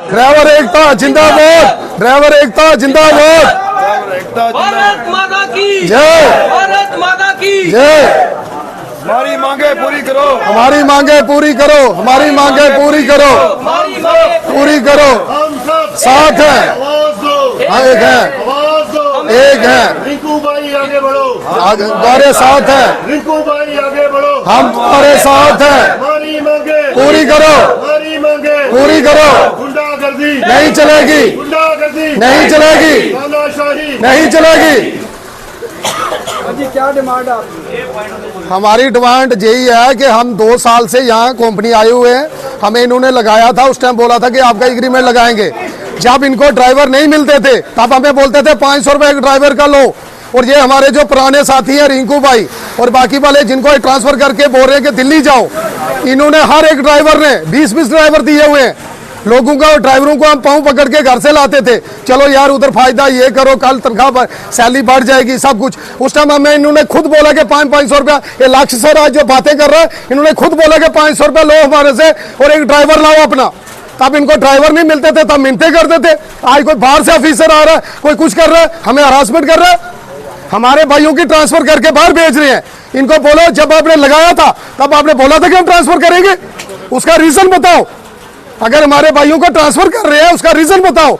Driver एकता जिंदाबाद, driver एकता जिंदाबाद, भारत माता की जय, भारत माता की जय। हमारी मांगे पूरी करो, हमारी मांगे पूरी करो, हमारी मांगे पूरी करो, हमारी मांगे पूरी करो। हम सब साथ है, आवाज दो, हाँ, एक है, आवाज दो। एक है, रिंकू भाई आगे बढ़ो, तुम्हारे साथ है, रिंकू भाई आगे बढ़ो। हम तुम्हारे साथ है, हमारी मांगे पूरी करो, हमारी मांगे पूरी करो। गुंडागर्दी नहीं चलेगी, गुंडागर्दी नहीं चलेगी, तानाशाही नहीं चलेगी। क्या डिमांड है आपकी? हमारी डिमांड यही है कि हम 2 साल से यहाँ कंपनी आए हुए हैं, हमें इन्होंने लगाया था, उस टाइम बोला था कि आपका एग्रीमेंट लगाएंगे। जब इनको ड्राइवर नहीं मिलते थे तब हमें बोलते थे 500 रुपये एक ड्राइवर का लो। और ये हमारे जो पुराने साथी हैं रिंकू भाई और बाकी वाले जिनको ट्रांसफर करके बोल रहे हैं कि दिल्ली जाओ, इन्होंने हर एक ड्राइवर ने 20-20 ड्राइवर दिए हुए हैं लोगों का। और ड्राइवरों को हम पाँव पकड़ के घर से लाते थे, चलो यार उधर फायदा ये करो, कल तनख्वाह सैलरी बढ़ जाएगी, सब कुछ। उस टाइम हमें इन्होंने खुद बोला कि 500 रुपया, ये लक्ष्य सर आज जो बातें कर रहा है, इन्होंने खुद बोला कि 500 रुपया लो हमारे से और एक ड्राइवर लाओ अपना। तब इनको ड्राइवर नहीं मिलते थे, तब मिन्नतें करते थे। आज कोई बाहर से ऑफिसर आ रहा है, कोई कुछ कर रहा है, हमें हरासमेंट कर रहा है, हमारे भाइयों की ट्रांसफर करके बाहर भेज रहे हैं। इनको बोलो जब आपने लगाया था तब आपने बोला था कि हम ट्रांसफर करेंगे, उसका रीजन बताओ। अगर हमारे भाइयों को ट्रांसफर कर रहे हैं उसका रीजन बताओ।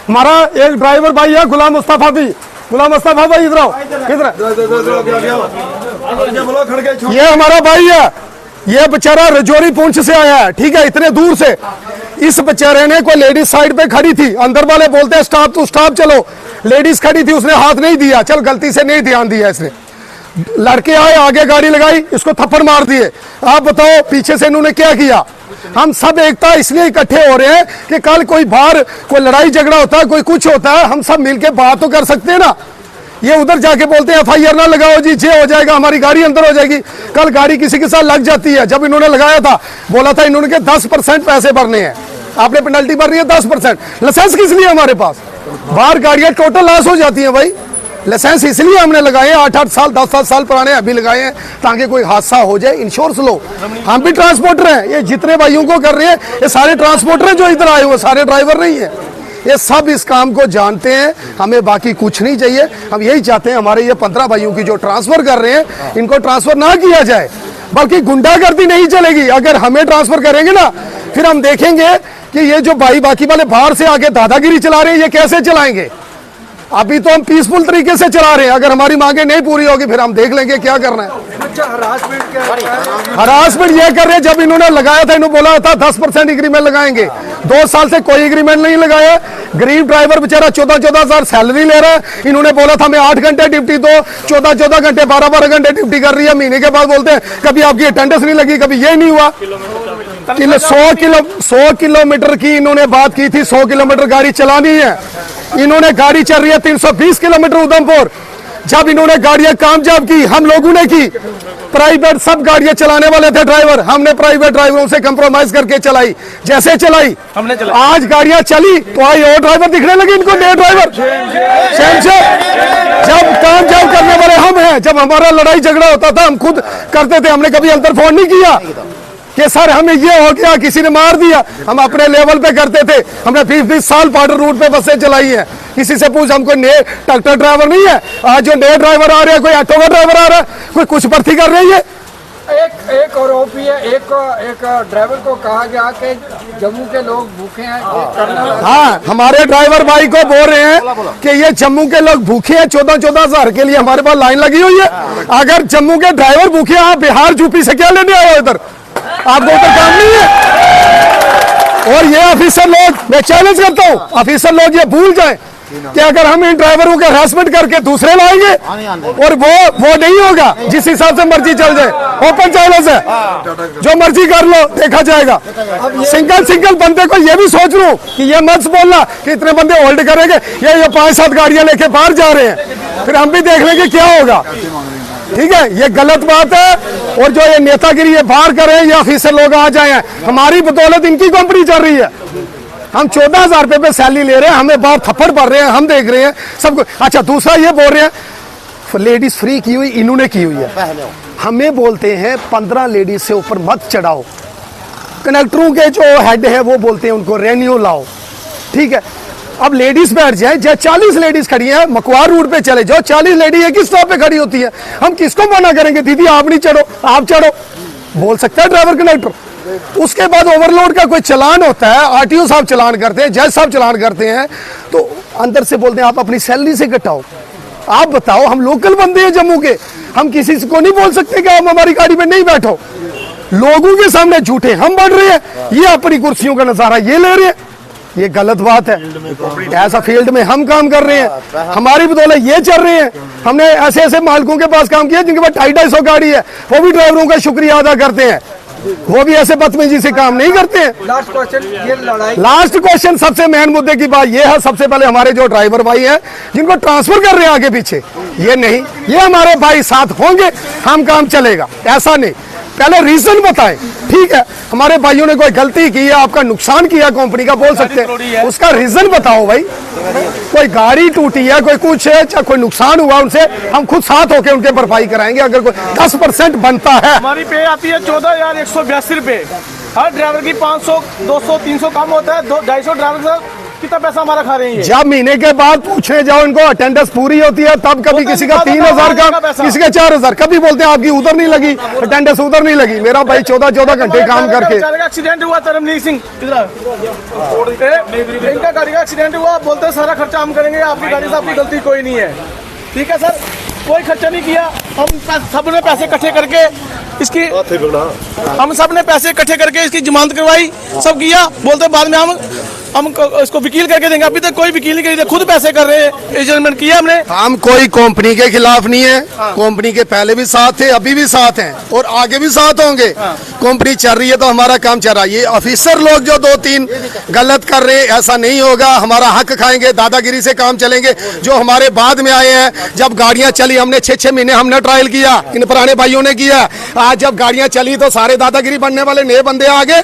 हमारा एक ड्राइवर भाई है गुलाम मुस्तफा भी, गुलाम मुस्तफा भाई इधर आओ, इधर। ये हमारा भाई है, ये बेचारा रजौरी पुंछ से आया है, ठीक है, इतने दूर से। इस बेचारे ने कोई लेडीज साइड पे खड़ी थी, अंदर वाले बोलते हैं स्टॉप टू स्टॉप चलो, लेडीज खड़ी थी, उसने हाथ नहीं दिया, चल गलती से नहीं ध्यान दिया इसने। लड़के आए, आगे गाड़ी लगाई, इसको थप्पड़ मार दिए। आप बताओ पीछे से इन्होंने क्या किया? हम सब एकता इसलिए इकट्ठे हो रहे हैं कि कल कोई बाहर कोई लड़ाई झगड़ा होता है, कोई कुछ होता है, हम सब मिलके बात तो कर सकते हैं ना। ये उधर जाके बोलते हैं FIR ना लगाओ जी, ये हो जाएगा, हमारी गाड़ी अंदर हो जाएगी। कल गाड़ी किसी के साथ लग जाती है। जब इन्होंने लगाया था बोला था इन्होंने के 10% पैसे भरने हैं, आपने पेनल्टी भरनी है 10%। लाइसेंस किस लिए हमारे पास? बाहर गाड़ियां टोटल लॉस हो जाती है भाई। लाइसेंस इसलिए हमने लगाए हैं, 8-8 साल 10-10 साल पुराने अभी लगाए हैं ताकि कोई हादसा हो जाए, इंश्योरेंस लो। हम भी ट्रांसपोर्टर हैं, ये जितने भाइयों को कर रहे हैं ये सारे ट्रांसपोर्टर हैं जो इधर आए हुए, सारे ड्राइवर नहीं है। ये सब इस काम को जानते हैं, हमें बाकी कुछ नहीं चाहिए। हम यही चाहते हैं हमारे ये 15 भाइयों की जो ट्रांसफर कर रहे हैं इनको ट्रांसफर ना किया जाए, बल्कि गुंडागर्दी नहीं चलेगी। अगर हमें ट्रांसफर करेंगे ना फिर हम देखेंगे कि ये जो भाई बाकी वाले बाहर से आके दादागिरी चला रहे हैं ये कैसे चलाएंगे। अभी तो हम पीसफुल तरीके से चला रहे हैं, अगर हमारी मांगे नहीं पूरी होगी फिर हम देख लेंगे क्या करना है। अच्छा, हरासमेंट क्या है? हरासमेंट ये कर रहे हैं, जब इन्होंने लगाया था इन्होंने बोला था 10% एग्रीमेंट लगाएंगे, 2 साल से कोई एग्रीमेंट नहीं लगाया। गरीब ड्राइवर बेचारा 14-14 हजार सैलरी ले रहा है। इन्होंने बोला था हमें 8 घंटे ड्यूटी दो, 14-14 घंटे 12-12 घंटे ड्यूटी कर रही है। महीने के बाद बोलते हैं कभी आपकी अटेंडेंस नहीं लगी, कभी ये नहीं हुआ। 100 किलोमीटर की इन्होंने बात की थी, 100 किलोमीटर गाड़ी चलानी है। इन्होंने गाड़ी चल रही है 320 किलोमीटर उधमपुर। जब इन्होंने गाड़ियां कामयाब की, हम लोगों ने की। प्राइवेट सब गाड़ियां चलाने वाले थे ड्राइवर, हमने प्राइवेट ड्राइवरों से कंप्रोमाइज करके चलाई, जैसे चलाई हमने चलाई। आज गाड़ियां चली तो आई और ड्राइवर दिखने लगे इनको, नए ड्राइवर सेम से। जब कामयाब करने वाले हम हैं, जब हमारा लड़ाई झगड़ा होता था हम खुद करते थे, हमने कभी अंदर फोन नहीं किया कि सर हमें ये हो गया, किसी ने मार दिया। हम अपने लेवल पे करते थे। हमने 20-20 साल बॉर्डर रूट पे बसें चलाई है। किसी से पूछ, हम कोई नए ट्रैक्टर ड्राइवर नहीं है। आज जो नए ड्राइवर आ रहे हैं, कोई ऑटो का ड्राइवर आ रहा है, कोई कुछ भर्ती कर रही है। एक आरोपी है, एक ड्राइवर को कहा गया कि जम्मू के लोग भूखे हैं। हाँ, हमारे ड्राइवर भाई को बोल रहे हैं कि ये जम्मू के लोग भूखे हैं, 14-14 हजार के लिए हमारे पास लाइन लगी हुई है। अगर जम्मू के ड्राइवर भूखे हैं, आप बिहार यूपी से क्या लेने आए हो इधर? आपको तो काम नहीं है। और ये ऑफिसर लोग, मैं चैलेंज करता हूँ, ऑफिसर लोग ये भूल जाएं कि अगर हम इन ड्राइवरों के हरासमेंट करके दूसरे लाएंगे और वो नहीं होगा, जिस हिसाब से मर्जी चल जाए। ओपन चैलेंज है, जो मर्जी कर लो, देखा जाएगा। सिंगल बंदे को ये भी सोच लो कि ये मत बोलना कि इतने बंदे होल्ड करेंगे, ये 5-7 गाड़ियां लेके बाहर जा रहे हैं, फिर हम भी देख लेंगे क्या होगा। ठीक है, ये गलत बात है। और जो ये नेतागिरी ये बाहर कर रहे हैं, ये ऑफिसर लोग आ जाए, हमारी बदौलत इनकी कंपनी चल रही है। हम 14,000 रुपए पे सैलरी ले रहे हैं, हमें बाहर थप्पड़ पड़ रहे हैं, हम देख रहे हैं सब कुछ। अच्छा, दूसरा ये बोल रहे हैं लेडीज फ्री की हुई, इन्होंने की हुई है। हमें बोलते हैं 15 लेडीज से ऊपर मत चढ़ाओ, कंडक्टरों के जो हेड है वो बोलते हैं उनको रेन्यू लाओ, ठीक है। अब लेडीज बैठ जाए, 40 लेडीज खड़ी हैं, मकवार रूट पे चले जाओ, 40 लेडी एक ही स्टॉप पे खड़ी होती है, हम किसको मना करेंगे दीदी आप नहीं चढ़ो, आप चढ़ो, बोल सकता है ड्राइवर कंडक्टर। उसके बाद ओवरलोड का कोई चलान होता है, आरटीओ साहब चलान करते हैं, जज साहब चलान करते हैं, तो अंदर से बोलते हैं आप अपनी सैलरी से कटाओ। आप बताओ, हम लोकल बंदे हैं जम्मू के, हम किसी को नहीं बोल सकते कि आप हमारी गाड़ी में नहीं बैठो। लोगों के सामने झूठे हम बढ़ रहे हैं, ये अपनी कुर्सियों का नजारा ये ले रहे हैं, ये गलत बात है। ऐसा फील्ड में हम काम कर रहे हैं, हमारी बदौलत ये चल रहे हैं। हमने ऐसे ऐसे मालिकों के पास काम किया जिनके पास 250 गाड़ी है, वो भी ड्राइवरों का शुक्रिया अदा करते हैं, वो भी ऐसे बदतमीजी से काम नहीं करते हैं। लास्ट क्वेश्चन, ये लड़ाई, लास्ट क्वेश्चन, सबसे मेन मुद्दे की बात यह है, सबसे पहले हमारे जो ड्राइवर भाई हैं जिनको ट्रांसफर कर रहे हैं आगे पीछे, ये नहीं, ये हमारे भाई साथ होंगे, हम काम चलेगा, ऐसा नहीं। पहले रीजन बताएं, ठीक है, हमारे भाइयों ने कोई गलती की है, आपका नुकसान किया कंपनी का, बोल सकते हैं, उसका रीजन बताओ भाई। कोई गाड़ी टूटी है, कोई कुछ है, चाहे कोई नुकसान हुआ उनसे, हम खुद साथ होकर उनके भरपाई कराएंगे अगर कोई 10% बनता है। हमारी पे आती है 14,182 रुपए, हर ड्राइवर की 500, 200, 300 कम होता है, 250 ड्राइवर से कितना पैसा हमारा खा रहे हैं। जब महीने के बाद पूछने जाओ इनको, अटेंडेंस पूरी होती है तब कभी किसी का 3,000 का, किसी का 4,000, कभी बोलते हैं आपकी उधर नहीं लगी, अटेंडेंस उधर नहीं लगी। मेरा भाई 14 घंटे काम करके, एक्सीडेंट हुआ तरमनीत सिंह, इनका गाड़ी का एक्सीडेंट हुआ, बोलते हैं सारा खर्चा हम करेंगे, आपकी गाड़ी से आपकी गलती कोई नहीं है, ठीक है सर, कोई खर्चा नहीं किया। हम सबने पैसे इकट्ठे करके इसकी, हम सबने पैसे इकट्ठे करके इसकी जमानत करवाई, सब किया, बोलते बाद में हम इसको वकील करके देंगे। अभी तक कोई वकील नहीं करी, खुद पैसे कर रहे हैं, एडजस्टमेंट किया हमने। हम कोई कंपनी के खिलाफ नहीं है, कंपनी के पहले भी साथ थे, अभी भी साथ हैं और आगे भी साथ होंगे। कंपनी चल रही है तो हमारा काम चल रहा है। ये ऑफिसर लोग जो 2-3 गलत कर रहे हैं, ऐसा नहीं होगा, हमारा हक खाएंगे, दादागिरी से काम चलेंगे। जो हमारे बाद में आए हैं, जब गाड़ियां चली, हमने 6-6 महीने हमने ट्रायल किया, इन पुराने भाइयों ने किया। आज जब गाड़ियां चली तो सारे दादागिरी बनने वाले नए बंदे आ गए।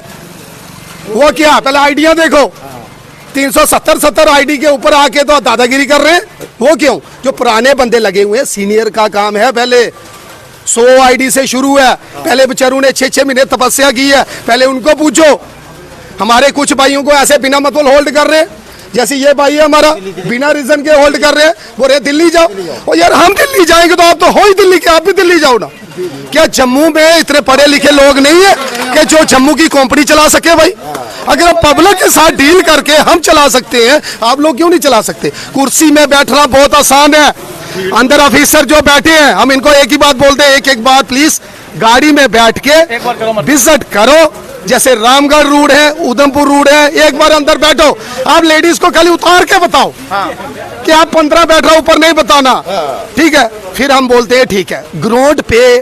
वो क्या, पहले आइडिया देखो, 370 आईडी के ऊपर आके तो दादागिरी कर रहे हैं, वो क्यों? जो पुराने बंदे लगे हुए हैं, सीनियर का काम है, पहले 100 आईडी से शुरू है, पहले बेचारों ने 6-6 महीने तपस्या की है, पहले उनको पूछो। हमारे कुछ भाइयों को ऐसे बिना मतलब होल्ड कर रहे हैं, जैसे ये भाई है हमारा, बिना रीजन के होल्ड कर रहे हैं, बोल रहे दिल्ली जाओ। और यार हम दिल्ली जाएंगे तो आप तो हो ही दिल्ली के, आप भी दिल्ली जाओ ना। क्या जम्मू में इतने पढ़े लिखे लोग नहीं है कि जो जम्मू की कंपनी चला सके? भाई अगर हम पब्लिक के साथ डील करके हम चला सकते हैं, आप लोग क्यों नहीं चला सकते? कुर्सी में बैठना बहुत आसान है, अंदर ऑफिसर जो बैठे हैं, हम इनको एक ही बात बोलते हैं, एक बार प्लीज गाड़ी में बैठ के विजिट करो। जैसे रामगढ़ रोड है, उधमपुर रोड है, एक बार अंदर बैठो। आप लेडीज को खाली उतार के बताओ कि आप 15 बैठ रहा, ऊपर नहीं बताना, ठीक है? फिर हम बोलते हैं ठीक है। ग्राउंड पे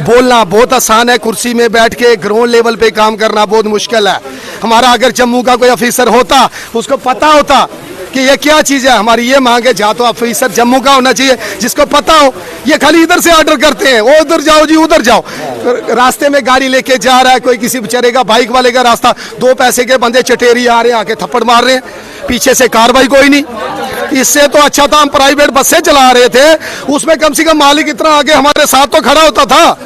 बोलना बहुत आसान है, कुर्सी में बैठ के ग्राउंड लेवल पे काम करना बहुत मुश्किल है। हमारा अगर जम्मू का कोई ऑफिसर होता, उसको पता होता कि ये क्या चीज है, हमारी ये मांग है, जा तो ऑफिसर जम्मू का होना चाहिए जिसको पता हो। ये खाली इधर से ऑर्डर करते हैं, वो उधर जाओ जी, उधर जाओ। रास्ते में गाड़ी लेके जा रहा है कोई, किसी बेचारे का बाइक वाले का रास्ता, 2 पैसे के बंदे चटेरी आ रहे हैं, आके थप्पड़ मार रहे हैं, पीछे से कार्रवाई कोई नहीं। इससे तो अच्छा था हम प्राइवेट बसें चला रहे थे, उसमें कम से कम मालिक इतना आगे हमारे साथ तो खड़ा होता था।